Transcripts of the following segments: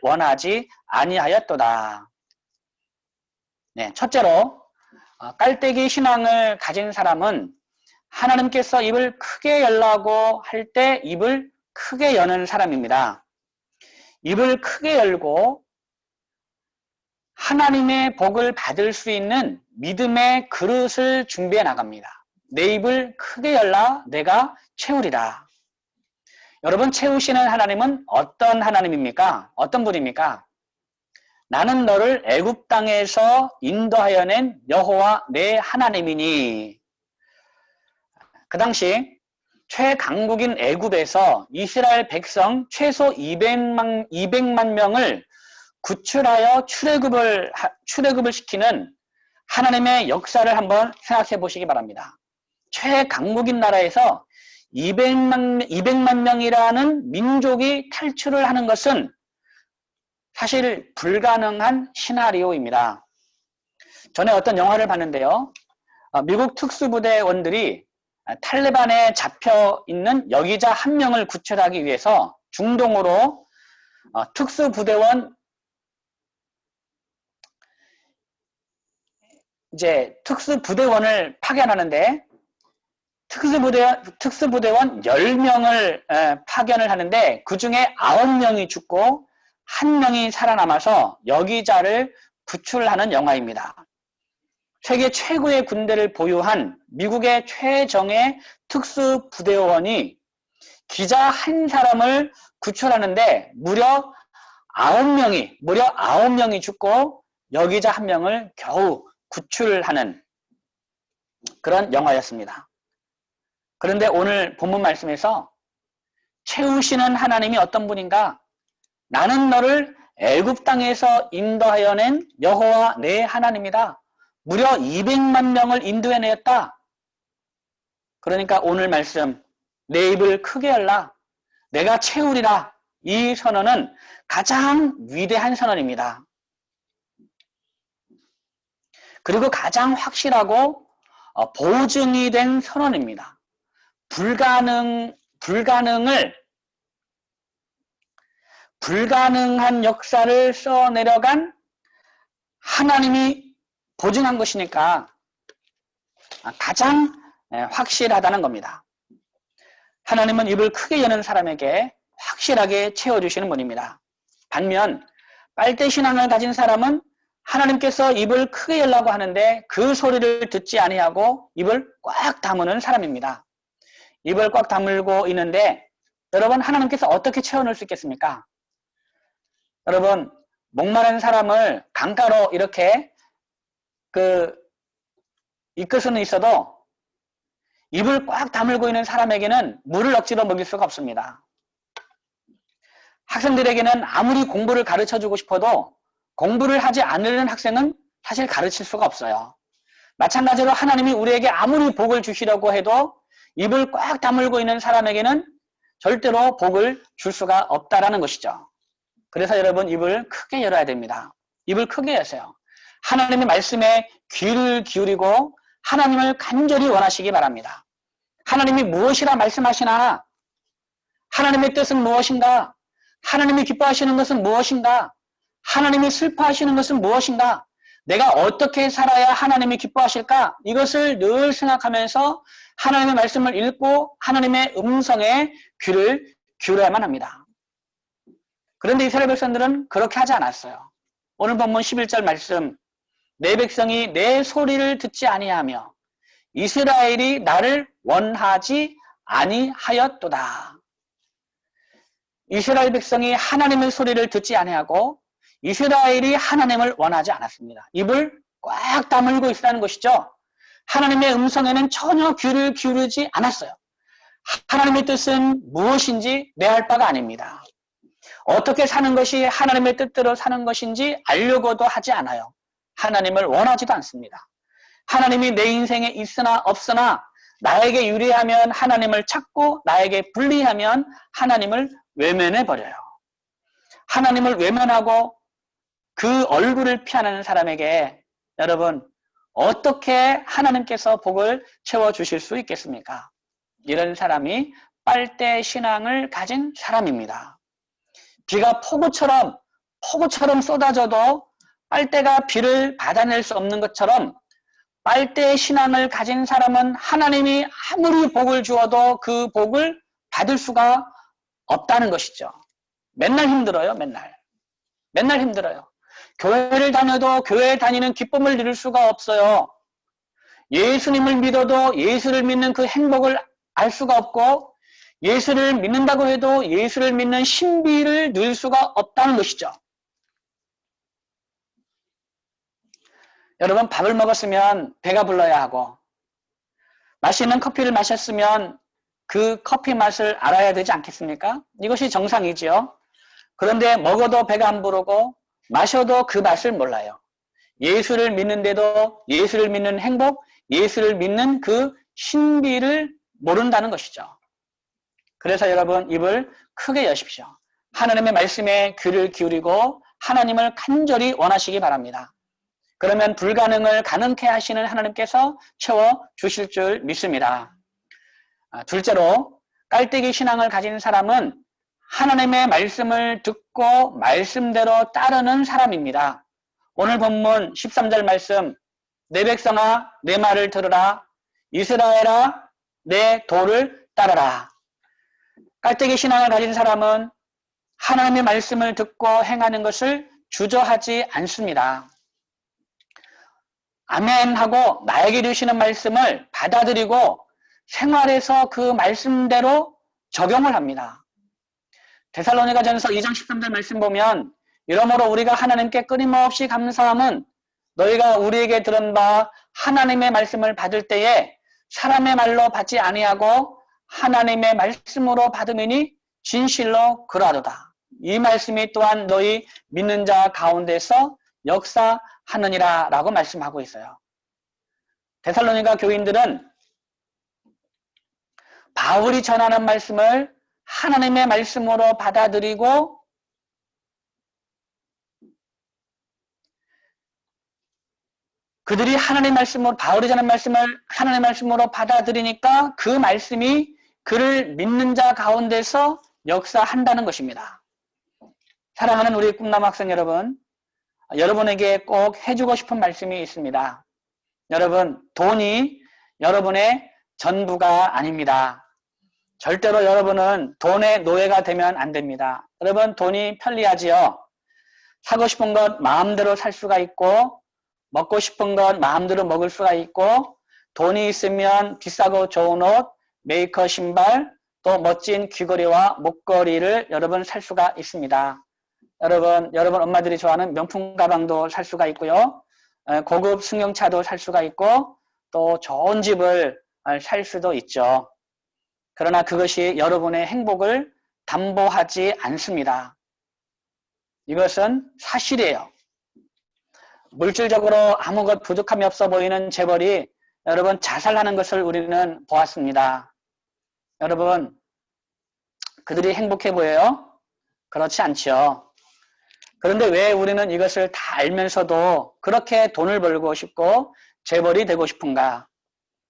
원하지 아니하였도다. 네, 첫째로 깔때기 신앙을 가진 사람은 하나님께서 입을 크게 열라고 할 때 입을 크게 여는 사람입니다. 입을 크게 열고 하나님의 복을 받을 수 있는 믿음의 그릇을 준비해 나갑니다. 내 입을 크게 열라 내가 채우리라. 여러분, 채우시는 하나님은 어떤 하나님입니까? 어떤 분입니까? 나는 너를 애굽 땅에서 인도하여 낸 여호와 내 하나님이니. 그 당시 최강국인 애굽에서 이스라엘 백성 최소 200만 명을 구출하여 출애굽을 시키는 하나님의 역사를 한번 생각해 보시기 바랍니다. 최강국인 나라에서 200만 명이라는 민족이 탈출을 하는 것은 사실 불가능한 시나리오입니다. 전에 어떤 영화를 봤는데요. 미국 특수부대원들이 탈레반에 잡혀 있는 여기자 한 명을 구출하기 위해서 중동으로 특수부대원을 파견하는데 특수부대원 10명을 파견을 하는데 그 중에 9명이 죽고 1명이 살아남아서 여기자를 구출하는 영화입니다. 세계 최고의 군대를 보유한 미국의 최정예 특수부대원이 기자 한 사람을 구출하는데 무려 9명이 죽고 여기자 1명을 겨우 구출하는 그런 영화였습니다. 그런데 오늘 본문 말씀에서 채우시는 하나님이 어떤 분인가? 나는 너를 애굽 땅에서 인도하여 낸 여호와 내 하나님이다. 무려 200만 명을 인도해내었다. 그러니까 오늘 말씀, 내 입을 크게 열라. 내가 채우리라. 이 선언은 가장 위대한 선언입니다. 그리고 가장 확실하고 보증이 된 선언입니다. 불가능한 역사를 써내려간 하나님이 보증한 것이니까 가장 확실하다는 겁니다. 하나님은 입을 크게 여는 사람에게 확실하게 채워주시는 분입니다. 반면 빨대신앙을 가진 사람은 하나님께서 입을 크게 열라고 하는데 그 소리를 듣지 아니하고 입을 꽉 다무는 사람입니다. 입을 꽉 다물고 있는데 여러분, 하나님께서 어떻게 채워넣을 수 있겠습니까? 여러분, 목마른 사람을 강가로 이렇게 이끌 수는 있어도 입을 꽉 다물고 있는 사람에게는 물을 억지로 먹일 수가 없습니다. 학생들에게는 아무리 공부를 가르쳐주고 싶어도 공부를 하지 않으려는 학생은 사실 가르칠 수가 없어요. 마찬가지로 하나님이 우리에게 아무리 복을 주시려고 해도 입을 꽉 다물고 있는 사람에게는 절대로 복을 줄 수가 없다라는 것이죠. 그래서 여러분, 입을 크게 열어야 됩니다. 입을 크게 여세요. 하나님의 말씀에 귀를 기울이고 하나님을 간절히 원하시기 바랍니다. 하나님이 무엇이라 말씀하시나? 하나님의 뜻은 무엇인가? 하나님이 기뻐하시는 것은 무엇인가? 하나님이 슬퍼하시는 것은 무엇인가? 내가 어떻게 살아야 하나님이 기뻐하실까? 이것을 늘 생각하면서 하나님의 말씀을 읽고 하나님의 음성에 귀를 기울여야만 합니다. 그런데 이스라엘 백성들은 그렇게 하지 않았어요. 오늘 본문 11절 말씀, 내 백성이 내 소리를 듣지 아니하며 이스라엘이 나를 원하지 아니하였도다. 이스라엘 백성이 하나님의 소리를 듣지 아니하고 이스라엘이 하나님을 원하지 않았습니다. 입을 꽉 다물고 있다는 것이죠. 하나님의 음성에는 전혀 귀를 기울이지 않았어요. 하나님의 뜻은 무엇인지 내할 바가 아닙니다. 어떻게 사는 것이 하나님의 뜻대로 사는 것인지 알려고도 하지 않아요. 하나님을 원하지도 않습니다. 하나님이 내 인생에 있으나 없으나 나에게 유리하면 하나님을 찾고 나에게 불리하면 하나님을 외면해버려요. 하나님을 외면하고 그 얼굴을 피하는 사람에게 여러분, 어떻게 하나님께서 복을 채워주실 수 있겠습니까? 이런 사람이 빨대 신앙을 가진 사람입니다. 비가 폭우처럼 폭우처럼 쏟아져도 빨대가 비를 받아낼 수 없는 것처럼 빨대의 신앙을 가진 사람은 하나님이 아무리 복을 주어도 그 복을 받을 수가 없다는 것이죠. 맨날 힘들어요. 맨날 힘들어요. 교회를 다녀도 교회에 다니는 기쁨을 누릴 수가 없어요. 예수님을 믿어도 예수를 믿는 그 행복을 알 수가 없고, 예수를 믿는다고 해도 예수를 믿는 신비를 누릴 수가 없다는 것이죠. 여러분, 밥을 먹었으면 배가 불러야 하고, 맛있는 커피를 마셨으면 그 커피 맛을 알아야 되지 않겠습니까? 이것이 정상이지요. 그런데 먹어도 배가 안 부르고 마셔도 그 맛을 몰라요. 예수를 믿는데도 예수를 믿는 행복, 예수를 믿는 그 신비를 모른다는 것이죠. 그래서 여러분, 입을 크게 여십시오. 하나님의 말씀에 귀를 기울이고 하나님을 간절히 원하시기 바랍니다. 그러면 불가능을 가능케 하시는 하나님께서 채워주실 줄 믿습니다. 둘째로, 깔때기 신앙을 가진 사람은 하나님의 말씀을 듣고 말씀대로 따르는 사람입니다. 오늘 본문 13절 말씀, 내 백성아 내 말을 들으라, 이스라엘아 내 도를 따르라. 깔때기 신앙을 가진 사람은 하나님의 말씀을 듣고 행하는 것을 주저하지 않습니다. 아멘 하고 나에게 주시는 말씀을 받아들이고 생활에서 그 말씀대로 적용을 합니다. 데살로니가전서 2장 13절 말씀 보면, 이러므로 우리가 하나님께 끊임없이 감사함은 너희가 우리에게 들은 바 하나님의 말씀을 받을 때에 사람의 말로 받지 아니하고 하나님의 말씀으로 받음이니 진실로 그러하도다. 이 말씀이 또한 너희 믿는 자 가운데서 역사하느니라 라고 말씀하고 있어요. 데살로니가 교인들은 바울이 전하는 말씀을 하나님의 말씀으로 받아들이고 그들이 하나님의 말씀으로, 바울이 전하는 말씀을 하나님의 말씀으로 받아들이니까 그 말씀이 그를 믿는 자 가운데서 역사한다는 것입니다. 사랑하는 우리 꿈나무 학생 여러분, 여러분에게 꼭 해주고 싶은 말씀이 있습니다. 여러분, 돈이 여러분의 전부가 아닙니다. 절대로 여러분은 돈의 노예가 되면 안 됩니다. 여러분, 돈이 편리하지요. 사고 싶은 것 마음대로 살 수가 있고, 먹고 싶은 것 마음대로 먹을 수가 있고, 돈이 있으면 비싸고 좋은 옷, 메이커 신발, 또 멋진 귀걸이와 목걸이를 여러분 살 수가 있습니다. 여러분 엄마들이 좋아하는 명품 가방도 살 수가 있고요. 고급 승용차도 살 수가 있고, 또 좋은 집을 살 수도 있죠. 그러나 그것이 여러분의 행복을 담보하지 않습니다. 이것은 사실이에요. 물질적으로 아무것 부족함이 없어 보이는 재벌이 여러분 자살하는 것을 우리는 보았습니다. 여러분, 그들이 행복해 보여요? 그렇지 않죠. 그런데 왜 우리는 이것을 다 알면서도 그렇게 돈을 벌고 싶고 재벌이 되고 싶은가?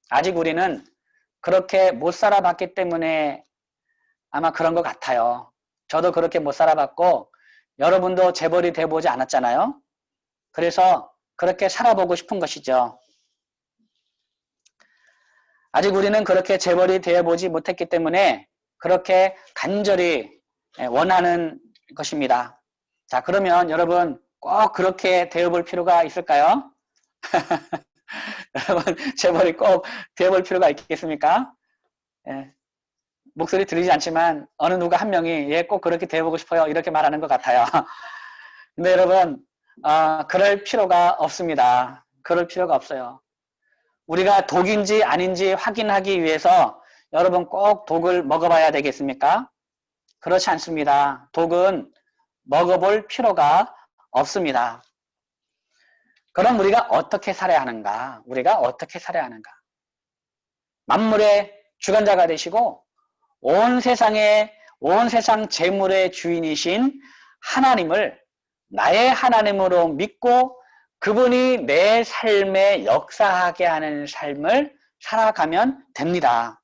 아직 우리는 그렇게 못 살아봤기 때문에 아마 그런 것 같아요. 저도 그렇게 못 살아봤고 여러분도 재벌이 돼보지 않았잖아요. 그래서 그렇게 살아보고 싶은 것이죠. 아직 우리는 그렇게 재벌이 되어보지 못했기 때문에 그렇게 간절히 원하는 것입니다. 자, 그러면 여러분 꼭 그렇게 되어볼 필요가 있을까요? 여러분, 재벌이 꼭 되어볼 필요가 있겠습니까? 예, 목소리 들리지 않지만 어느 누가 한 명이 예, 꼭 그렇게 되어보고 싶어요 이렇게 말하는 것 같아요. 근데 여러분, 그럴 필요가 없습니다. 그럴 필요가 없어요. 우리가 독인지 아닌지 확인하기 위해서 여러분 꼭 독을 먹어봐야 되겠습니까? 그렇지 않습니다. 독은 먹어볼 필요가 없습니다. 그럼 우리가 어떻게 살아야 하는가? 우리가 어떻게 살아야 하는가? 만물의 주관자가 되시고 온 세상 재물의 주인이신 하나님을 나의 하나님으로 믿고 그분이 내 삶에 역사하게 하는 삶을 살아가면 됩니다.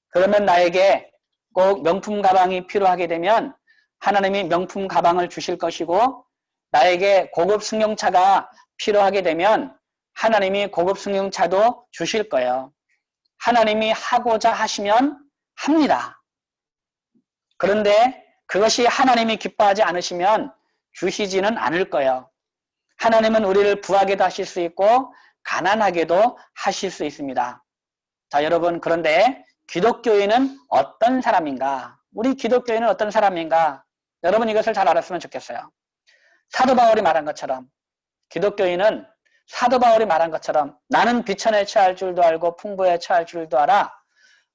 그러면 나에게 꼭 명품 가방이 필요하게 되면 하나님이 명품 가방을 주실 것이고, 나에게 고급 승용차가 필요하게 되면 하나님이 고급 승용차도 주실 거예요. 하나님이 하고자 하시면 합니다. 그런데 그것이 하나님이 기뻐하지 않으시면 주시지는 않을 거예요. 하나님은 우리를 부하게도 하실 수 있고 가난하게도 하실 수 있습니다. 자, 여러분, 그런데 기독교인은 어떤 사람인가? 우리 기독교인은 어떤 사람인가? 여러분 이것을 잘 알았으면 좋겠어요. 사도 바울이 말한 것처럼 기독교인은 사도 바울이 말한 것처럼 나는 비천에 처할 줄도 알고 풍부에 처할 줄도 알아.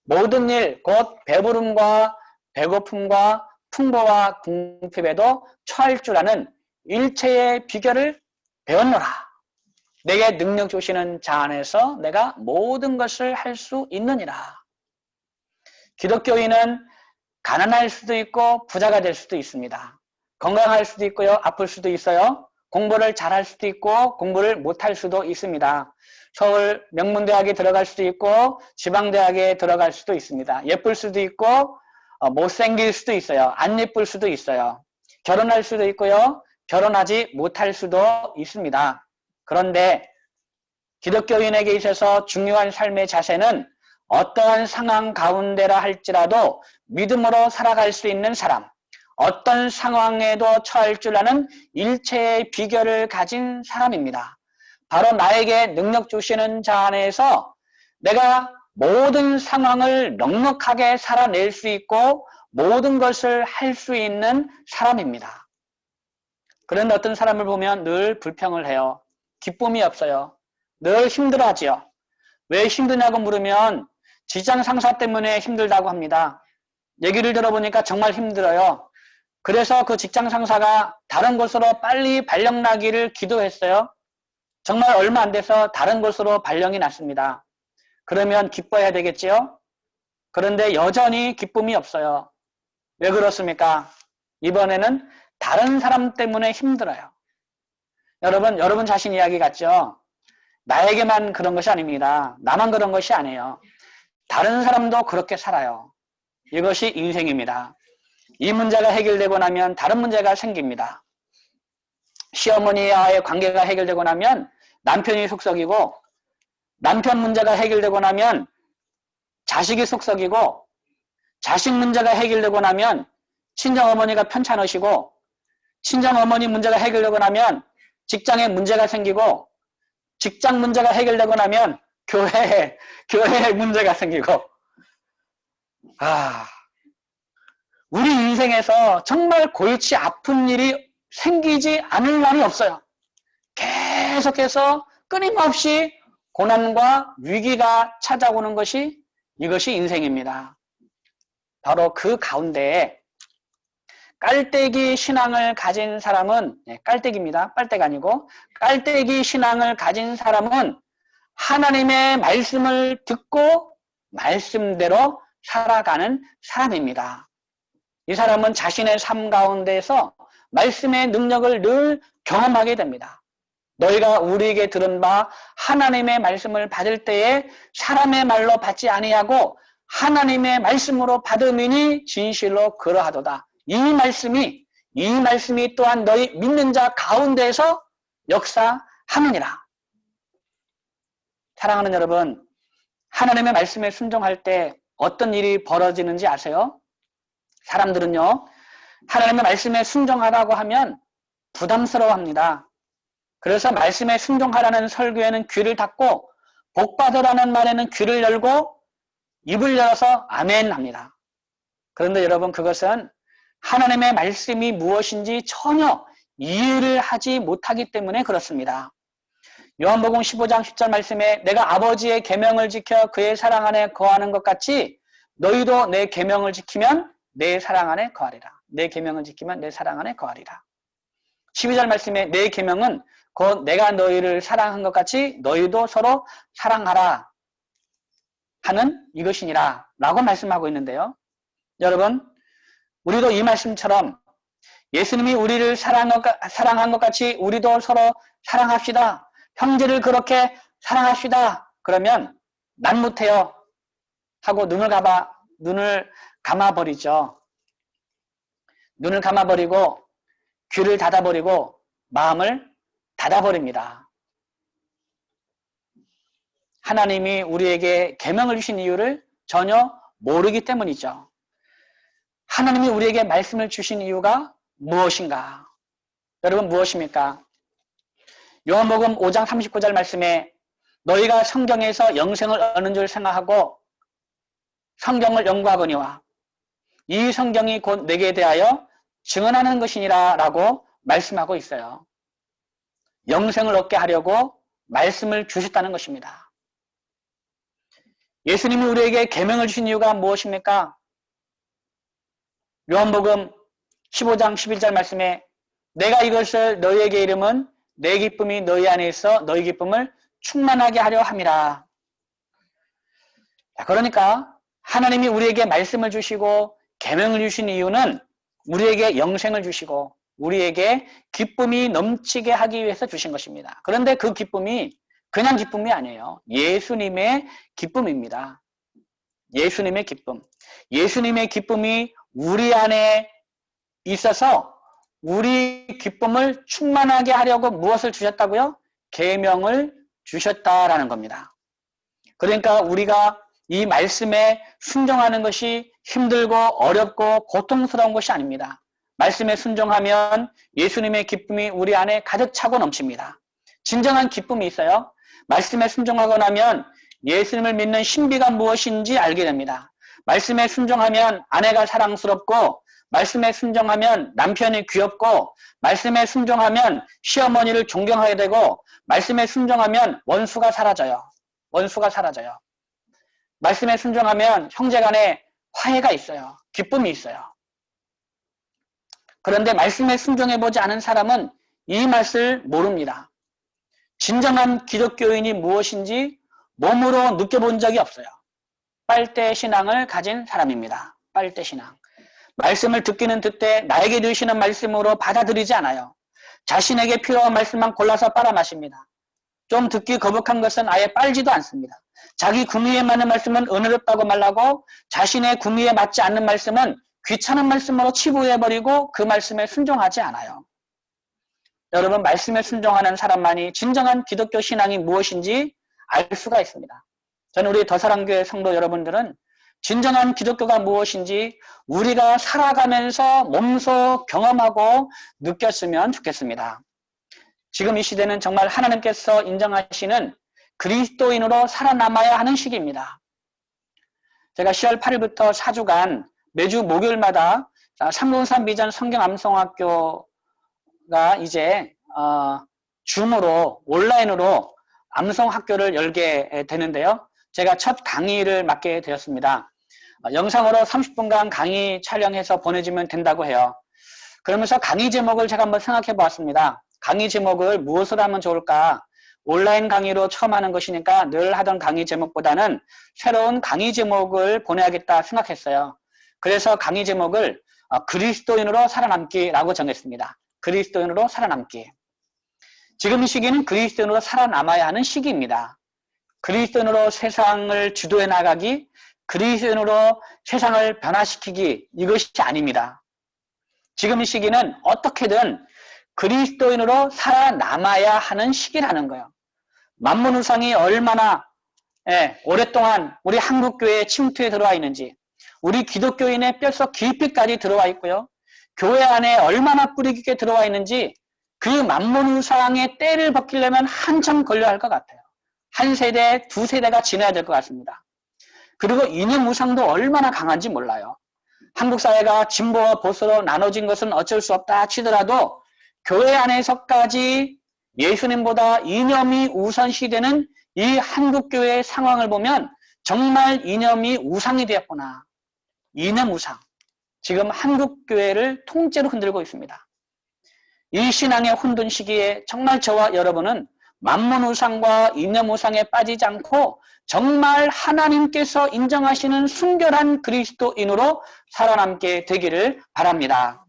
모든 일 곧 배부름과 배고픔과 풍부와 궁핍에도 처할 줄 아는 일체의 비결을 배웠노라. 내게 능력 주시는 자 안에서 내가 모든 것을 할 수 있느니라. 기독교인은 가난할 수도 있고 부자가 될 수도 있습니다. 건강할 수도 있고요. 아플 수도 있어요. 공부를 잘할 수도 있고 공부를 못할 수도 있습니다. 서울 명문대학에 들어갈 수도 있고 지방대학에 들어갈 수도 있습니다. 예쁠 수도 있고 못생길 수도 있어요. 안 예쁠 수도 있어요. 결혼할 수도 있고요. 결혼하지 못할 수도 있습니다. 그런데 기독교인에게 있어서 중요한 삶의 자세는 어떠한 상황 가운데라 할지라도 믿음으로 살아갈 수 있는 사람, 어떤 상황에도 처할 줄 아는 일체의 비결을 가진 사람입니다. 바로 나에게 능력 주시는 자 안에서 내가 모든 상황을 넉넉하게 살아낼 수 있고 모든 것을 할 수 있는 사람입니다. 그런데 어떤 사람을 보면 늘 불평을 해요. 기쁨이 없어요. 늘 힘들어하지요. 왜 힘드냐고 물으면 직장 상사 때문에 힘들다고 합니다. 얘기를 들어보니까 정말 힘들어요. 그래서 그 직장 상사가 다른 곳으로 빨리 발령 나기를 기도했어요. 정말 얼마 안 돼서 다른 곳으로 발령이 났습니다. 그러면 기뻐해야 되겠지요? 그런데 여전히 기쁨이 없어요. 왜 그렇습니까? 이번에는 다른 사람 때문에 힘들어요. 여러분 자신 이야기 같죠? 나에게만 그런 것이 아닙니다. 나만 그런 것이 아니에요. 다른 사람도 그렇게 살아요. 이것이 인생입니다. 이 문제가 해결되고 나면 다른 문제가 생깁니다. 시어머니와의 관계가 해결되고 나면 남편이 속썩이고, 남편 문제가 해결되고 나면 자식이 속썩이고, 자식 문제가 해결되고 나면 친정어머니가 편찮으시고, 친정어머니 문제가 해결되고 나면 직장에 문제가 생기고, 직장 문제가 해결되고 나면 교회에 문제가 생기고, 우리 인생에서 정말 골치 아픈 일이 생기지 않을 날이 없어요. 계속해서 끊임없이 고난과 위기가 찾아오는 이것이 인생입니다. 바로 그 가운데에 깔때기 신앙을 가진 사람은, 깔때기입니다. 빨대가 아니고, 깔때기 신앙을 가진 사람은 하나님의 말씀을 듣고 말씀대로 살아가는 사람입니다. 이 사람은 자신의 삶 가운데서 말씀의 능력을 늘 경험하게 됩니다. 너희가 우리에게 들은 바 하나님의 말씀을 받을 때에 사람의 말로 받지 아니하고 하나님의 말씀으로 받음이니 진실로 그러하도다. 이 말씀이 또한 너희 믿는 자 가운데에서 역사하느니라. 사랑하는 여러분, 하나님의 말씀에 순종할 때 어떤 일이 벌어지는지 아세요? 사람들은요, 하나님의 말씀에 순종하라고 하면 부담스러워합니다. 그래서 말씀에 순종하라는 설교에는 귀를 닫고 복받으라는 말에는 귀를 열고 입을 열어서 아멘 합니다. 그런데 여러분, 그것은 하나님의 말씀이 무엇인지 전혀 이해를 하지 못하기 때문에 그렇습니다. 요한복음 15장 10절 말씀에 내가 아버지의 계명을 지켜 그의 사랑 안에 거하는 것 같이 너희도 내 계명을 지키면 내 사랑 안에 거하리라. 내 계명을 지키면 내 사랑 안에 거하리라. 12절 말씀에 내 계명은 곧 내가 너희를 사랑한 것 같이 너희도 서로 사랑하라 하는 이것이니라 라고 말씀하고 있는데요. 여러분, 우리도 이 말씀처럼 예수님이 우리를 사랑한 것 같이 우리도 서로 사랑합시다. 형제를 그렇게 사랑합시다. 그러면 난 못해요 하고 눈을 감아버리죠. 눈을 감아버리고 귀를 닫아버리고 마음을 닫아버립니다. 하나님이 우리에게 계명을 주신 이유를 전혀 모르기 때문이죠. 하나님이 우리에게 말씀을 주신 이유가 무엇인가? 여러분 무엇입니까? 요한복음 5장 39절 말씀에 너희가 성경에서 영생을 얻는 줄 생각하고 성경을 연구하거니와 이 성경이 곧 내게 대하여 증언하는 것이니라 라고 말씀하고 있어요. 영생을 얻게 하려고 말씀을 주셨다는 것입니다. 예수님이 우리에게 계명을 주신 이유가 무엇입니까? 요한복음 15장 11절 말씀에 내가 이것을 너희에게 이름은 내 기쁨이 너희 안에 있어 너희 기쁨을 충만하게 하려 함이라. 그러니까 하나님이 우리에게 말씀을 주시고 계명을 주신 이유는 우리에게 영생을 주시고 우리에게 기쁨이 넘치게 하기 위해서 주신 것입니다. 그런데 그 기쁨이 그냥 기쁨이 아니에요. 예수님의 기쁨입니다. 예수님의 기쁨. 예수님의 기쁨이 우리 안에 있어서 우리 기쁨을 충만하게 하려고 무엇을 주셨다고요? 계명을 주셨다라는 겁니다. 그러니까 우리가 이 말씀에 순종하는 것이 힘들고 어렵고 고통스러운 것이 아닙니다. 말씀에 순종하면 예수님의 기쁨이 우리 안에 가득 차고 넘칩니다. 진정한 기쁨이 있어요. 말씀에 순종하고 나면 예수님을 믿는 신비가 무엇인지 알게 됩니다. 말씀에 순종하면 아내가 사랑스럽고 말씀에 순종하면 남편이 귀엽고 말씀에 순종하면 시어머니를 존경하게 되고 말씀에 순종하면 원수가 사라져요. 원수가 사라져요. 말씀에 순종하면 형제간에 화해가 있어요. 기쁨이 있어요. 그런데 말씀에 순종해보지 않은 사람은 이 맛을 모릅니다. 진정한 기독교인이 무엇인지 몸으로 느껴본 적이 없어요. 빨대 신앙을 가진 사람입니다. 빨대 신앙. 말씀을 듣기는 듣되 나에게 주시는 말씀으로 받아들이지 않아요. 자신에게 필요한 말씀만 골라서 빨아마십니다. 좀 듣기 거북한 것은 아예 빨지도 않습니다. 자기 구미에 맞는 말씀은 은혜롭다고 말하고 자신의 구미에 맞지 않는 말씀은 귀찮은 말씀으로 치부해버리고 그 말씀에 순종하지 않아요. 여러분 말씀에 순종하는 사람만이 진정한 기독교 신앙이 무엇인지 알 수가 있습니다. 저는 우리 더사랑교회 성도 여러분들은 진정한 기독교가 무엇인지 우리가 살아가면서 몸소 경험하고 느꼈으면 좋겠습니다. 지금 이 시대는 정말 하나님께서 인정하시는 그리스도인으로 살아남아야 하는 시기입니다. 제가 10월 8일부터 4주간 매주 목요일마다 303 비전 성경 암송학교가 이제 줌으로 온라인으로 암송학교를 열게 되는데요. 제가 첫 강의를 맡게 되었습니다. 영상으로 30분간 강의 촬영해서 보내주면 된다고 해요. 그러면서 강의 제목을 제가 한번 생각해 보았습니다. 강의 제목을 무엇으로 하면 좋을까? 온라인 강의로 처음 하는 것이니까 늘 하던 강의 제목보다는 새로운 강의 제목을 보내야겠다 생각했어요. 그래서 강의 제목을 그리스도인으로 살아남기라고 정했습니다. 그리스도인으로 살아남기. 지금 이 시기는 그리스도인으로 살아남아야 하는 시기입니다. 그리스도인으로 세상을 주도해 나가기, 그리스도인으로 세상을 변화시키기, 이것이 아닙니다. 지금 이 시기는 어떻게든 그리스도인으로 살아남아야 하는 시기라는 거예요. 만문우상이 얼마나 오랫동안 우리 한국교회에 침투해 들어와 있는지, 우리 기독교인의 뼛속 깊이까지 들어와 있고요. 교회 안에 얼마나 뿌리 깊게 들어와 있는지 그 만문우상의 때를 벗기려면 한참 걸려야 할 것 같아요. 한 세대, 두 세대가 지나야 될 것 같습니다. 그리고 이념우상도 얼마나 강한지 몰라요. 한국 사회가 진보와 보수로 나눠진 것은 어쩔 수 없다 치더라도 교회 안에서까지 예수님보다 이념이 우선시되는 이 한국교회의 상황을 보면 정말 이념이 우상이 되었구나. 이념 우상. 지금 한국교회를 통째로 흔들고 있습니다. 이 신앙의 혼돈 시기에 정말 저와 여러분은 만문우상과 이념우상에 빠지지 않고 정말 하나님께서 인정하시는 순결한 그리스도인으로 살아남게 되기를 바랍니다.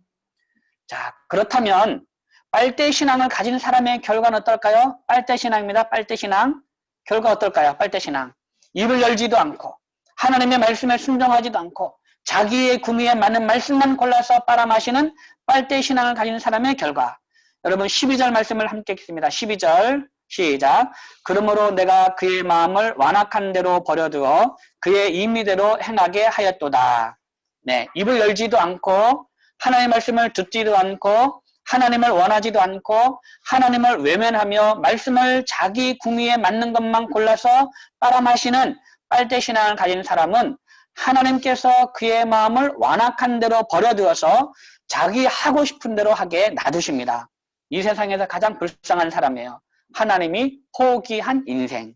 자, 그렇다면 빨대신앙을 가진 사람의 결과는 어떨까요? 빨대신앙입니다. 빨대신앙. 결과 어떨까요? 빨대신앙. 입을 열지도 않고 하나님의 말씀에 순종하지도 않고 자기의 구미에 맞는 말씀만 골라서 빨아마시는 빨대신앙을 가진 사람의 결과. 여러분 12절 말씀을 함께 읽습니다. 12절 시작. 그러므로 내가 그의 마음을 완악한 대로 버려두어 그의 임의대로 행하게 하였도다. 네, 입을 열지도 않고 하나님의 말씀을 듣지도 않고 하나님을 원하지도 않고 하나님을 외면하며 말씀을 자기 궁리에 맞는 것만 골라서 빨아마시는 빨대신앙을 가진 사람은 하나님께서 그의 마음을 완악한 대로 버려두어서 자기 하고 싶은 대로 하게 놔두십니다. 이 세상에서 가장 불쌍한 사람이에요. 하나님이 포기한 인생.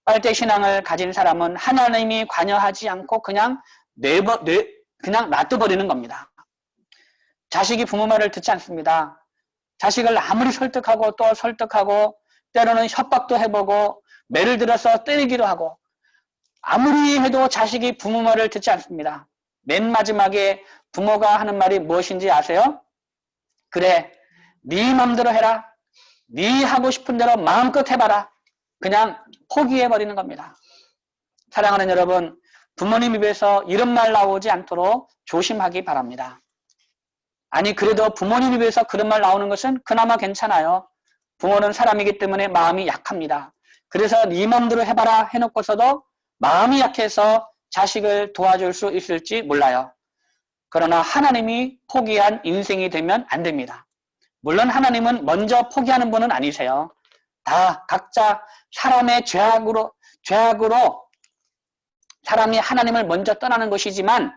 빨대신앙을 가진 사람은 하나님이 관여하지 않고 그냥 그냥 놔둬버리는 겁니다. 자식이 부모 말을 듣지 않습니다. 자식을 아무리 설득하고 또 설득하고 때로는 협박도 해보고 매를 들어서 때리기도 하고 아무리 해도 자식이 부모 말을 듣지 않습니다. 맨 마지막에 부모가 하는 말이 무엇인지 아세요? 그래, 네 맘대로 해라. 네 하고 싶은 대로 마음껏 해봐라. 그냥 포기해버리는 겁니다. 사랑하는 여러분, 부모님 입에서 이런 말 나오지 않도록 조심하기 바랍니다. 아니 그래도 부모님 입에서 그런 말 나오는 것은 그나마 괜찮아요. 부모는 사람이기 때문에 마음이 약합니다. 그래서 네 맘대로 해봐라 해놓고서도 마음이 약해서 자식을 도와줄 수 있을지 몰라요. 그러나 하나님이 포기한 인생이 되면 안 됩니다. 물론 하나님은 먼저 포기하는 분은 아니세요. 다 각자 사람의 죄악으로 사람이 하나님을 먼저 떠나는 것이지만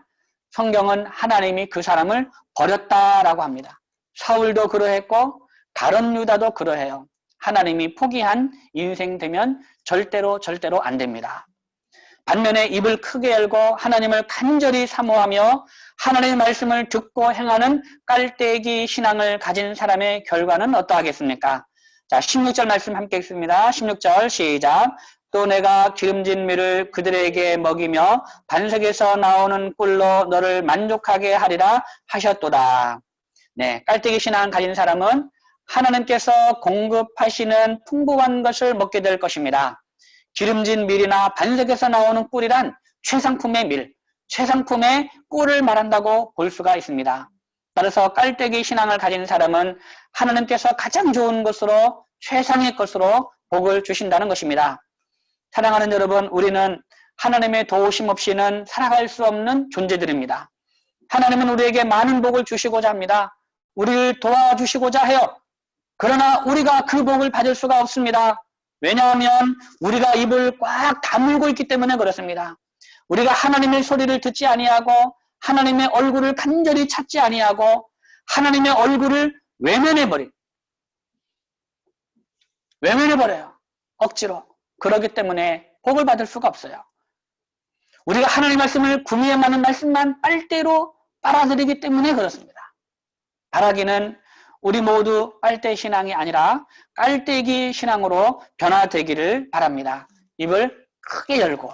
성경은 하나님이 그 사람을 버렸다라고 합니다. 사울도 그러했고 다른 유다도 그러해요. 하나님이 포기한 인생 되면 절대로 안 됩니다. 반면에 입을 크게 열고 하나님을 간절히 사모하며 하나님의 말씀을 듣고 행하는 깔때기 신앙을 가진 사람의 결과는 어떠하겠습니까? 자, 16절 말씀 함께 읽습니다. 16절 시작. 또 내가 기름진 밀을 그들에게 먹이며 반석에서 나오는 꿀로 너를 만족하게 하리라 하셨도다. 네, 깔때기 신앙 가진 사람은 하나님께서 공급하시는 풍부한 것을 먹게 될 것입니다. 기름진 밀이나 반석에서 나오는 꿀이란 최상품의 밀, 최상품의 꿀을 말한다고 볼 수가 있습니다. 따라서 깔때기 신앙을 가진 사람은 하나님께서 가장 좋은 것으로 최상의 것으로 복을 주신다는 것입니다. 사랑하는 여러분, 우리는 하나님의 도우심 없이는 살아갈 수 없는 존재들입니다. 하나님은 우리에게 많은 복을 주시고자 합니다. 우리를 도와주시고자 해요. 그러나 우리가 그 복을 받을 수가 없습니다. 왜냐하면 우리가 입을 꽉 다물고 있기 때문에 그렇습니다. 우리가 하나님의 소리를 듣지 아니하고 하나님의 얼굴을 간절히 찾지 아니하고 하나님의 얼굴을 외면해버려요. 억지로. 그렇기 때문에 복을 받을 수가 없어요. 우리가 하나님 말씀을 구미에 맞는 말씀만 빨대로 빨아들이기 때문에 그렇습니다. 바라기는 우리 모두 빨대 신앙이 아니라 깔때기 신앙으로 변화되기를 바랍니다. 입을 크게 열고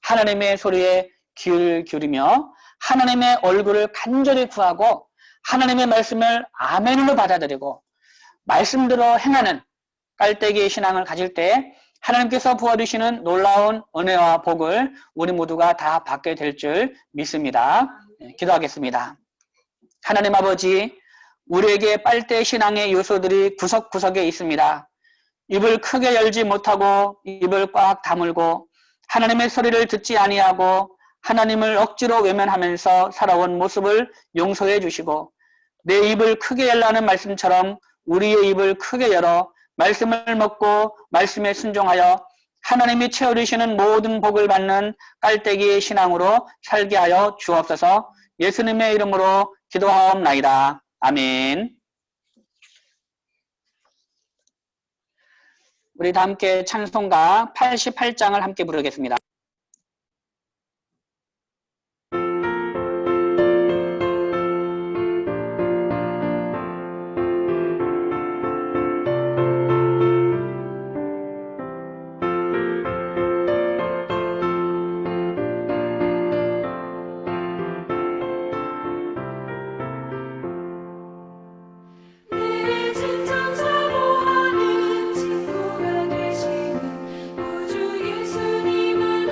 하나님의 소리에 귀를 기울이며 하나님의 얼굴을 간절히 구하고 하나님의 말씀을 아멘으로 받아들이고 말씀대로 행하는 깔때기 신앙을 가질 때 하나님께서 부어주시는 놀라운 은혜와 복을 우리 모두가 다 받게 될 줄 믿습니다. 기도하겠습니다. 하나님 아버지, 우리에게 빨대 신앙의 요소들이 구석구석에 있습니다. 입을 크게 열지 못하고 입을 꽉 다물고 하나님의 소리를 듣지 아니하고 하나님을 억지로 외면하면서 살아온 모습을 용서해 주시고 내 입을 크게 열라는 말씀처럼 우리의 입을 크게 열어 말씀을 먹고 말씀에 순종하여 하나님이 채워주시는 모든 복을 받는 깔때기의 신앙으로 살게 하여 주옵소서. 예수님의 이름으로 기도하옵나이다. 아멘. 우리 다 함께 찬송가 88장을 함께 부르겠습니다. 예수님을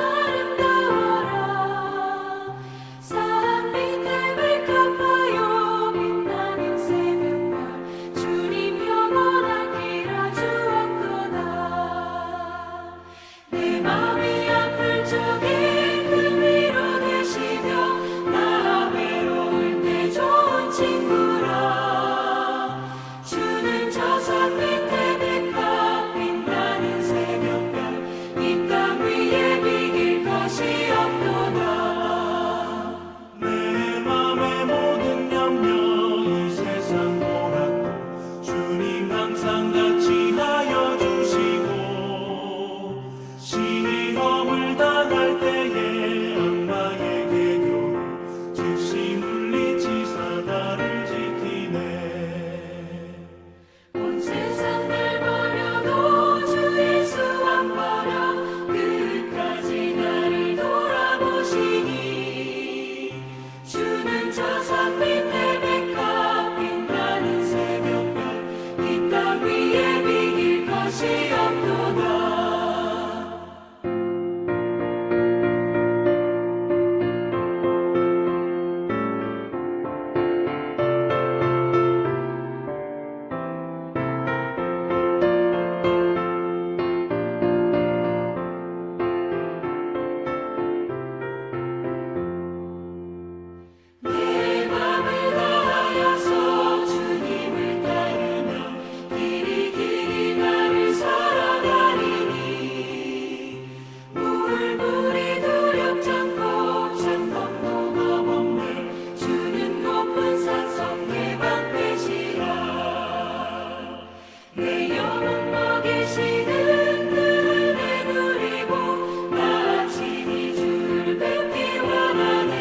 것이 없도다. 내 맘을 다하여서 주님을 따르며 길이 길이 나를 살아가리니 물이 두렵지 않고 잠깐도 겁없네 주는 높은 산성 내 방패시라. 내 영혼 먹이시는 그 은혜 누리고 나 친히 주를 뵙기 원하네.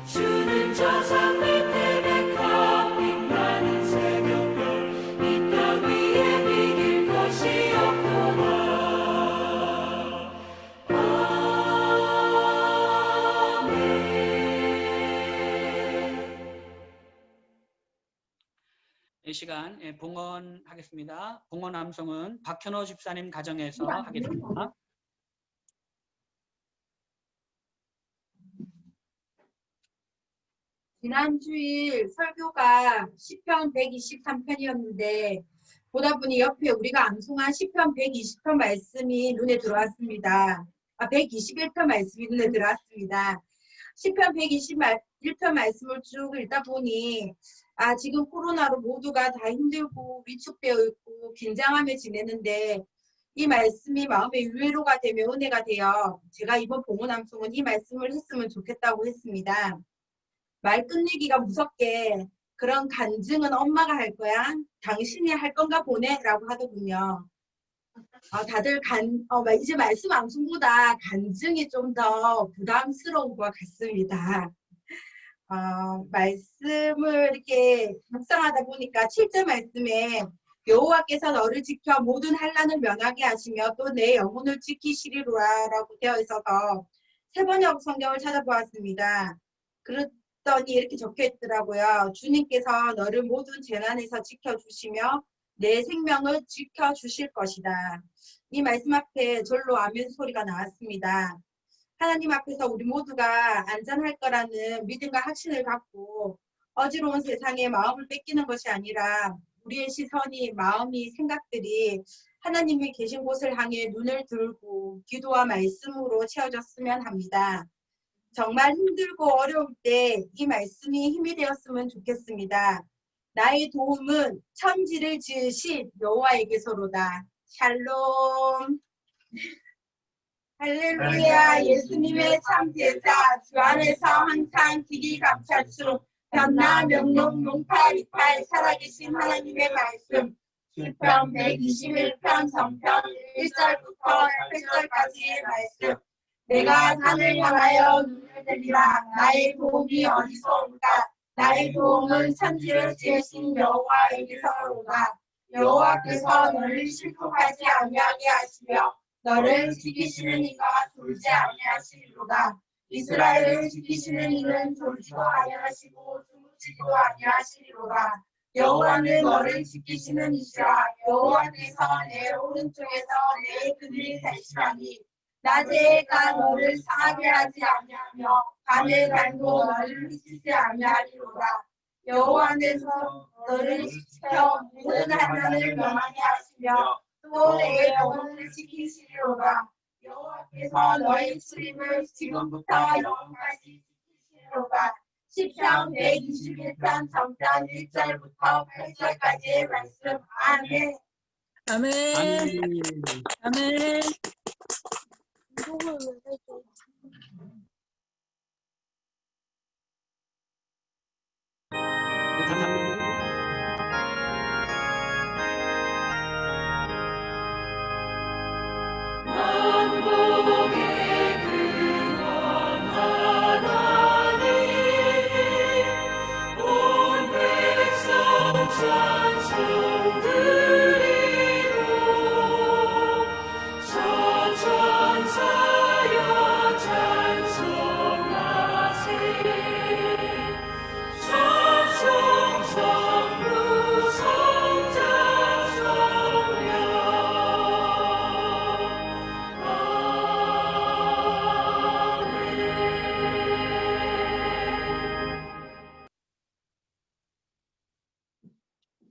주는 저산 베테베카 빛나는 새벽별 이 땅 위에 비길 것이 없도다. 아멘. 이 시간 봉헌하겠습니다. 봉헌 암송은 박현호 집사님 가정에서 하겠습니다. 지난 주일 설교가 시편 123편이었는데 보다 보니 옆에 우리가 암송한 시편 120편 말씀이 눈에 들어왔습니다. 121편 말씀이 눈에 들어왔습니다. 시편 121편 말씀을 쭉 읽다 보니 지금 코로나로 모두가 다 힘들고 위축되어 있고 긴장하며 지내는데 이 말씀이 마음의 위로가 되며 은혜가 되어 제가 이번 봉헌 암송은 이 말씀을 했으면 좋겠다고 했습니다. 말 끝내기가 무섭게 그런 간증은 엄마가 할 거야? 당신이 할 건가 보네? 라고 하더군요. 다들 이제 말씀 암송보다 간증이 좀 더 부담스러운 것 같습니다. 말씀을 이렇게 묵상하다 보니까 7절 말씀에 여호와께서 너를 지켜 모든 환난을 면하게 하시며 또 내 영혼을 지키시리로라 라고 되어 있어서 세 번역 성경을 찾아보았습니다. 그랬더니 이렇게 적혀 있더라고요. 주님께서 너를 모든 재난에서 지켜주시며 내 생명을 지켜주실 것이다. 이 말씀 앞에 절로 아멘 소리가 나왔습니다. 하나님 앞에서 우리 모두가 안전할 거라는 믿음과 확신을 갖고 어지러운 세상에 마음을 뺏기는 것이 아니라 우리의 시선이, 마음이, 생각들이 하나님이 계신 곳을 향해 눈을 들고 기도와 말씀으로 채워졌으면 합니다. 정말 힘들고 어려울 때 이 말씀이 힘이 되었으면 좋겠습니다. 나의 도움은 천지를 지으신 여호와에게서로다. 샬롬. 할렐루야. 예수님의 참 제자 주 안에서 항상 길이 감찰수 변나 명록 용팔 이팔 살아계신 하나님의 말씀 시편 121편 전편 1절부터 8절까지의 말씀. 내가 산을 향하여 눈을 들리라. 나의 도움이 어디서 올까? 나의 도움은 천지를 지으신 여호와에게서로다. 여호와께서 너를 실족하지 아니하게 하시며 너를 지키시는 이가 졸지 아니하시리로다. 이스라엘을 지키시는 이는 졸지도 아니하시고 주무시지도 아니하시리로다. 여호와는 너를 지키시는 이시라. 여호와께서 내 오른쪽에서 내 그늘이 되시라니. 낮에가 너를 상하게 하지 아니하며 밤에 달도 너를 미치지 아니하리로다. 여호와께서 너를 지켜 모든 환난을 면하게 하시며 또 내 영혼을 지키시리로다. 여호와께서 너의 출입을 지금부터 영원까지 지키시리로다. 시편 121편 전편 1절부터 8절까지의 말씀. 아멘. 아멘. 아멘. 만복의 근원 하나님 온 백성 찬송 드리고 천천사여 찬송하세 찬송사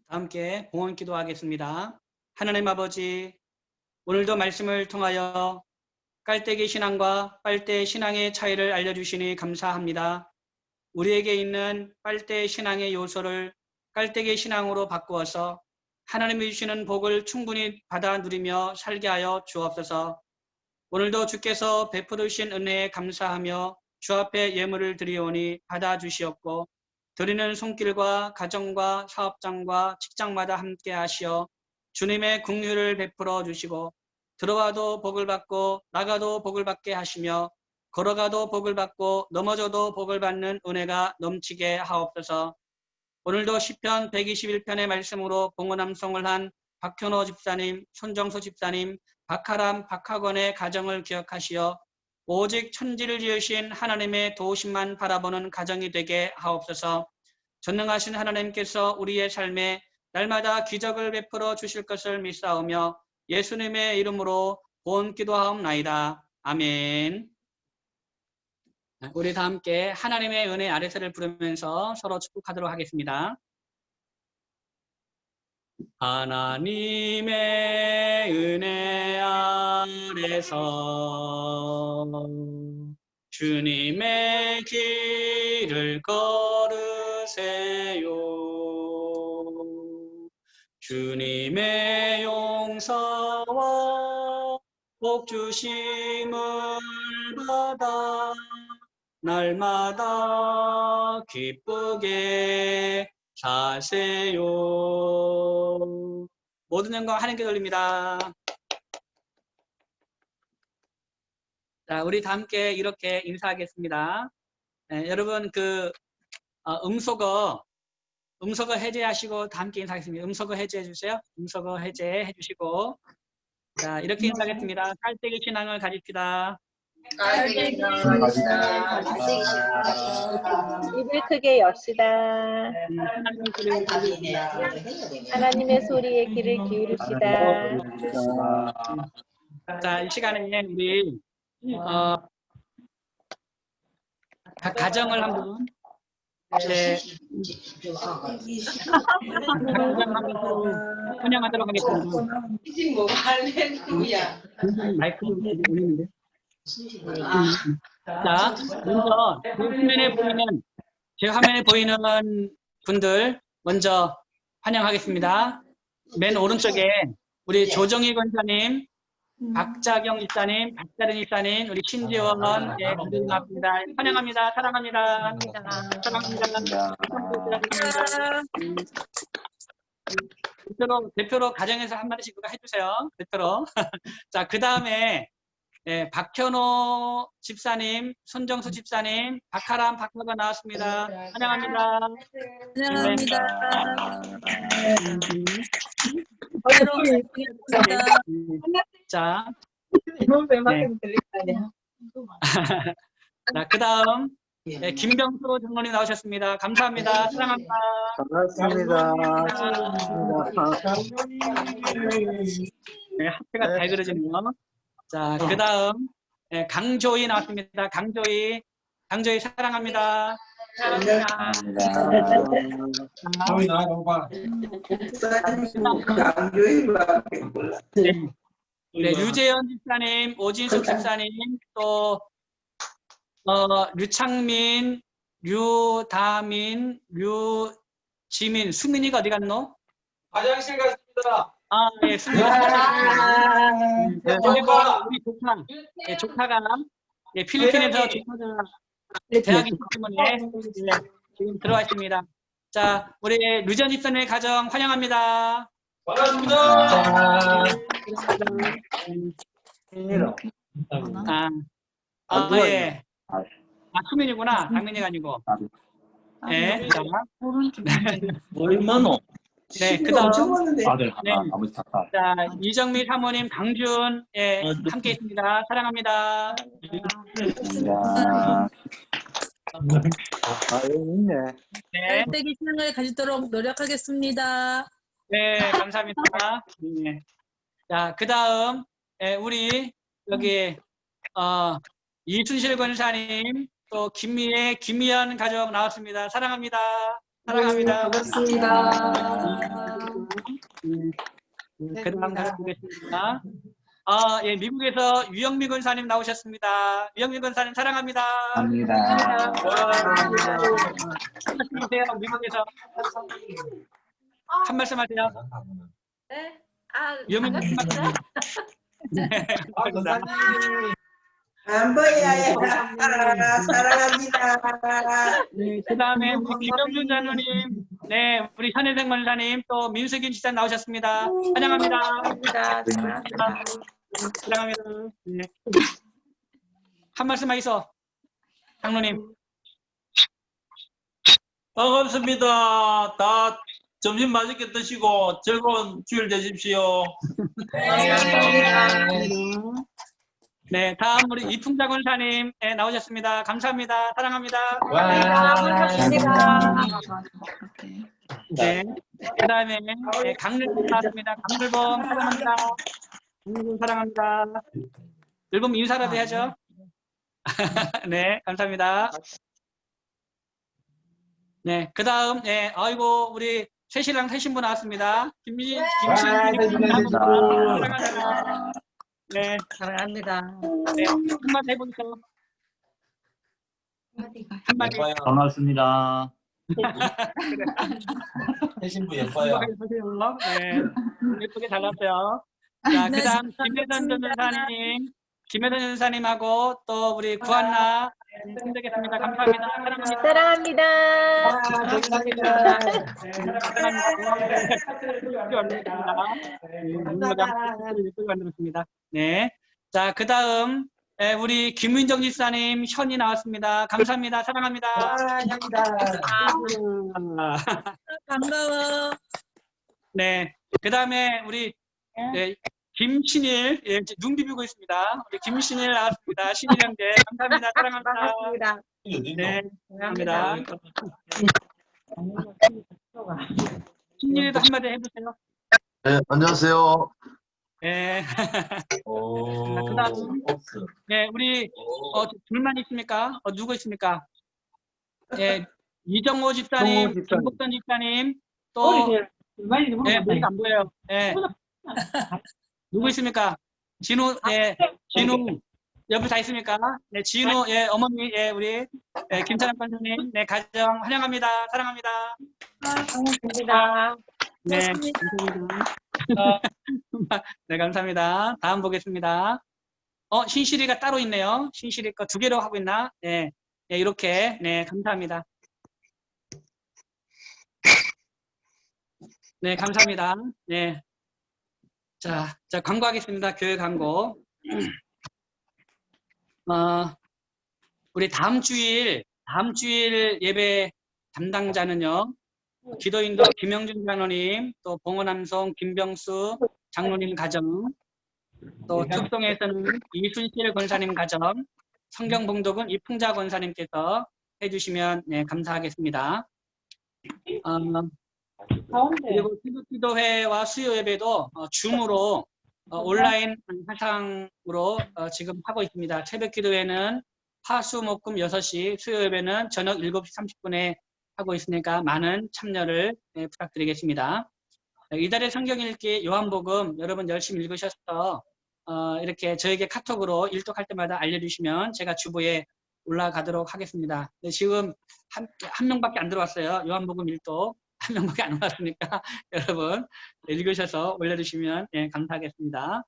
다 함께 봉헌 기도하겠습니다. 하나님 아버지, 오늘도 말씀을 통하여 깔때기 신앙과 빨대 신앙의 차이를 알려주시니 감사합니다. 우리에게 있는 빨대 신앙의 요소를 깔때기 신앙으로 바꾸어서 하나님이 주시는 복을 충분히 받아 누리며 살게 하여 주옵소서. 오늘도 주께서 베풀어 주신 은혜에 감사하며 주 앞에 예물을 드리오니 받아주시옵고 드리는 손길과 가정과 사업장과 직장마다 함께 하시어 주님의 긍휼을 베풀어 주시고 들어와도 복을 받고 나가도 복을 받게 하시며 걸어가도 복을 받고 넘어져도 복을 받는 은혜가 넘치게 하옵소서. 오늘도 시편 121편의 말씀으로 봉헌함송을 한 박현호 집사님, 손정수 집사님, 박하람, 박학원의 가정을 기억하시어 오직 천지를 지으신 하나님의 도우심만 바라보는 가정이 되게 하옵소서. 전능하신 하나님께서 우리의 삶에 날마다 기적을 베풀어 주실 것을 믿사오며 예수님의 이름으로 봉헌 기도하옵나이다. 아멘. 우리 다 함께 하나님의 은혜 아래서를 부르면서 서로 축복하도록 하겠습니다. 하나님의 은혜 아래서 주님의 길을 걸으세요. 주님의 용서와 복주심을 받아 날마다 기쁘게 사세요. 모든 영광 하나님께 돌립니다. 자, 우리 다 함께 이렇게 인사하겠습니다. 여러분 음소거 해제하시고 다 함께 인사하겠습니다. 음소거 해제해 주세요. 음소거 해제해 주시고 자, 이렇게 인사하겠습니다. 깔때기 신앙을 가집시다. 입을 크게 엽시다. 하나님의 소리에 귀를 기울입시다. 자, 이 시간에 우리 각 가정을 한번 환영하도록 하겠습니다. 마이크를 올리는데. 자, 먼저 제 화면에 보이는 분들 먼저 환영하겠습니다. 맨 오른쪽에 우리 조정희 권사님, 박자경 집사님, 박다른 집사님, 우리 신지원 반갑습니다. 환영합니다. 사랑합니다. 사랑합니다. 대표로 가정에서 한마디씩 해주세요. 대표로. 자, 그 다음에 박현호 집사님, 손정수 집사님, 박하람, 박학원 나왔습니다. 환영합니다. 환영합니다. 자, 자, 그 다음 김병수 장로님 나오셨습니다. 감사합니다. 사랑합니다. 반갑습니다. 하트가 잘 그려지네요. 자, 그 다음 강조희 나왔습니다. 강조희 사랑합니다. 네, 류재현 집사님, 오진숙 집사님, 또 류창민, 류다민, 류지민, 수민이가 어디 갔노? 화장실 갔습니다. 아, 네, 수민이. 그리고 우리 조카가 필리핀에서 조카가 대학에 있기 때문에 지금 들어와 있습니다. 자, 우리 류재현 집사님의 가정 환영합니다. 반갑습니다. 예. 수민이구나. 당민이가 아니고. 네. 자. 얼마나? 네, 그 다음. 아들 네. 아버지 다. 자, 이정미 사모님, 강준, 함께 있습니다. 사랑합니다. 있네. 네. 깔때기 신앙을 가지도록 노력하겠습니다. 네, 감사합니다. 네. 자, 그 다음, 우리, 여기, 이순실 권사님, 또 김미애, 김미연 가족 나왔습니다. 사랑합니다. 사랑합니다. 반갑습니다. 그 다음 가져보겠습니다. 예, 미국에서 유영미 권사님 나오셨습니다. 유영미 권사님 사랑합니다. 감사합니다. 안녕하세요. 미국에서 한 말씀 하세요. 네. 유영미 반갑습니다. 감사합니다. 안 보여요. 사랑합니다. 네, 그 다음에 우리 김영준 장로님, 네, 우리 현혜생 권사님, 또 민수긴 지사 나오셨습니다. 환영합니다. 사랑합니다. 사랑합니다. 네. 한 말씀 하이소, 장로님. 반갑습니다. 다 점심 맛있게 드시고 즐거운 주일 되십시오. 네, 다음 우리 이풍자 권사님, 네, 나오셨습니다. 감사합니다. 사랑합니다. 네, 그 다음에 네, 강늘봉 나왔습니다. 강늘봉 사랑합니다. 강늘봉 사랑합니다. 늘봉 인사라도 해야죠. 네, 감사합니다. 네, 그 다음, 네, 아이고, 우리 새신랑 새신부 나왔습니다. 김신님, 사랑합니다. 네, 사랑합니다. 네, 한마디 해보세요. 한마디. 반갑습니다. 해신부 예뻐요. 해보세요. 네, 예쁘게 잘 나왔어요. 자, 그 다음 김혜선 전도사님, 김혜선 전도사님하고 또 우리 구한나 힘들겠습니다. 감사합니다. 사랑합니다. 사랑합니다. 만들었습니다. 네. 자, 그 다음 우리 김윤정 지사님, 현이 나왔습니다. 감사합니다. 사랑합니다. 반가워. 네. 그 다음에 우리 김신일, 예, 눈 비비고 있습니다. 우리 김신일 나왔습니다. 신일 형제. 감사합니다. 사랑합니다. 네. 감사합니다. 신일이도 한마디 해보세요. 네, 안녕하세요. 네. 오, 그다음. 네, 우리 둘만 있습니까? 누구 있습니까? 예, 이정호 집사님, 김복선 집사님, 또 네, 안 보여요. 네. 누구 있습니까? 진우, 네, 진우 옆에 다 있습니까? 네, 진우, 예, 어머니, 예, 우리 김찬환 선생님, 네, 가정 환영합니다. 사랑합니다. 반갑습니다. 네, 감사합니다. 네, 감사합니다. 다음 보겠습니다. 신실이가 따로 있네요. 신실이 거 2개로 하고 있나? 네, 네, 이렇게, 네, 감사합니다. 네, 감사합니다. 네. 자, 광고하겠습니다. 교회 광고. 우리 다음 주일 예배 담당자는요, 기도인도 김영준 장로님, 또 봉헌암송 김병수 장로님 가정, 또 특송에서는 이순실 권사님 가정, 성경봉독은 이풍자 권사님께서 해주시면 네, 감사하겠습니다. 그리고 새벽기도회와 수요 예배도 줌으로 온라인 화상으로 지금 하고 있습니다. 새벽기도회는 화수목금 6시, 수요 예배는 저녁 7시 30분에 하고 있으니까 많은 참여를 부탁드리겠습니다. 이달의 성경 읽기 요한복음 여러분 열심히 읽으셔서 이렇게 저에게 카톡으로 일독할 때마다 알려주시면 제가 주보에 올라가도록 하겠습니다. 네, 지금 한 명밖에 안 들어왔어요. 요한복음 일독. 한 명밖에 안 왔으니까 여러분 읽으셔서 올려주시면 예, 감사하겠습니다.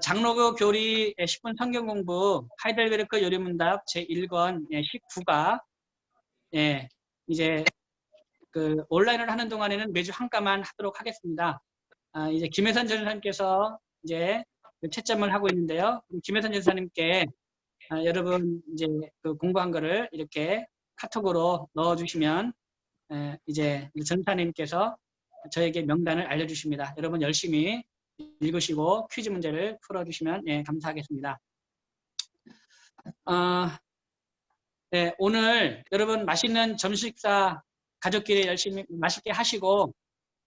장로교 교리 10분 성경 공부 하이델베르크 요리문답 제1권 19가 예, 이제 그 온라인을 하는 동안에는 매주 한 과만 하도록 하겠습니다. 이제 김혜선 전사님께서 이제 채점을 하고 있는데요. 김혜선 전사님께 여러분 이제 그 공부한 거를 이렇게 카톡으로 넣어주시면 이제 전사님께서 저에게 명단을 알려주십니다. 여러분 열심히 읽으시고 퀴즈 문제를 풀어주시면 예, 감사하겠습니다. 네, 오늘 여러분 맛있는 점심 식사 가족끼리 열심히 맛있게 하시고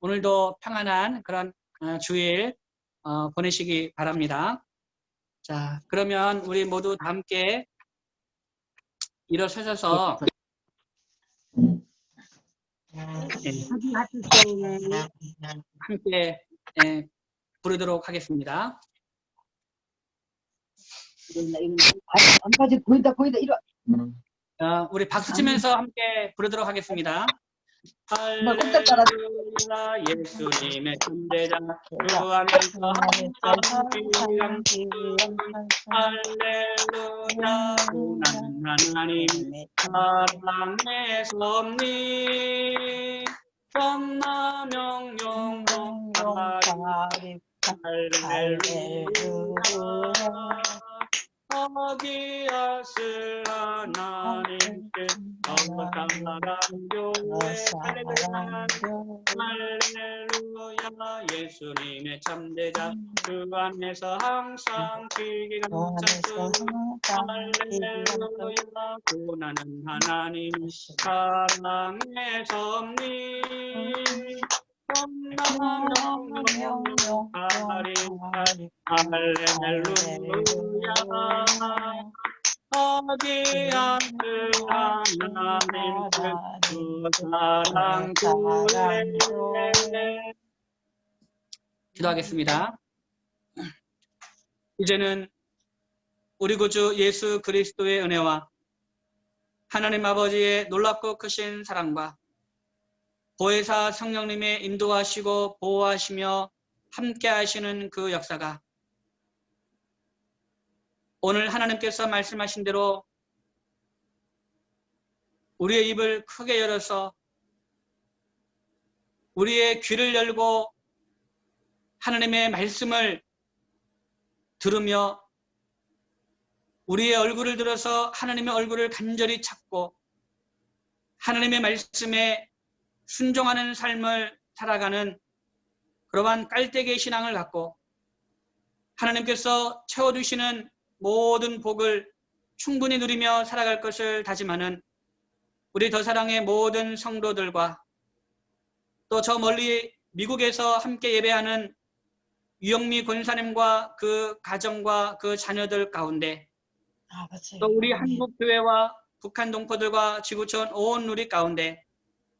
오늘도 평안한 그런 주일 보내시기 바랍니다. 자, 그러면 우리 모두 다 함께 일어서셔서 함께 부르도록 하겠습니다. 안까지 보인다 이리 와. 우리 박수 치면서 함께 부르도록 하겠습니다. 꼼짝 따라. 할렐루야 예수님의 존재자 주 안에서 항상 귀한 할렐루야 고난 하나님 사랑의 섭리 전나 명령 할렐루야 어기하실 하나님께 어사랑 교회 할렐루야 예수님의 참대자 주 안에서 항상 귀기가 찬송 할렐루야 고난은 하나님 사랑의 섭리 할렐루야 어디하실 하나님께 주 사랑 구해 기도하겠습니다. 이제는 우리 구주 예수 그리스도의 은혜와 하나님 아버지의 놀랍고 크신 사랑과 보혜사 성령님의 인도하시고 보호하시며 함께 하시는 그 역사가 오늘 하나님께서 말씀하신 대로 우리의 입을 크게 열어서 우리의 귀를 열고 하나님의 말씀을 들으며 우리의 얼굴을 들어서 하나님의 얼굴을 간절히 찾고 하나님의 말씀에 순종하는 삶을 살아가는 그러한 깔때기의 신앙을 갖고 하나님께서 채워주시는 모든 복을 충분히 누리며 살아갈 것을 다짐하는 우리 더사랑의 모든 성도들과 또 저 멀리 미국에서 함께 예배하는 유영미 권사님과 그 가정과 그 자녀들 가운데 또 우리 한국교회와 북한 동포들과 지구촌 온 우리 가운데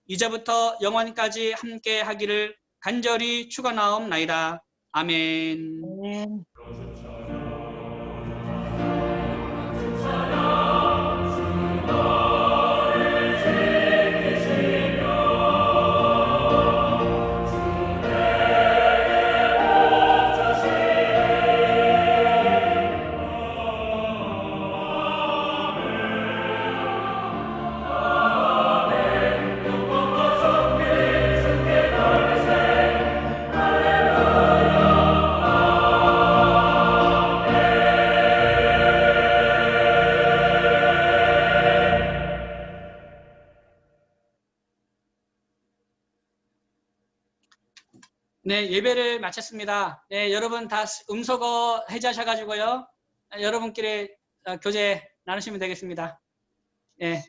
이제부터 영원까지 함께 하기를 간절히 축원하옵나이다. 아멘. 네, 예배를 마쳤습니다. 네, 여러분 다 음소거 해제하셔가지고요. 여러분끼리 교제 나누시면 되겠습니다. 네.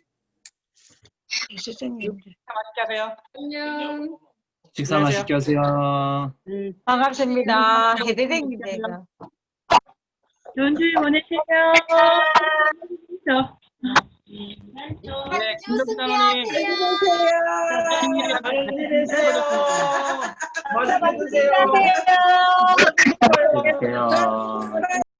선생님. 맛있게 하세요. 안녕. 식사 맛있게 하세요. 반갑습니다. 해대댕입니다. 좋은 주일 보내세요. 네, 김덕장님. 안녕히 계세요. 맞아 받으세요.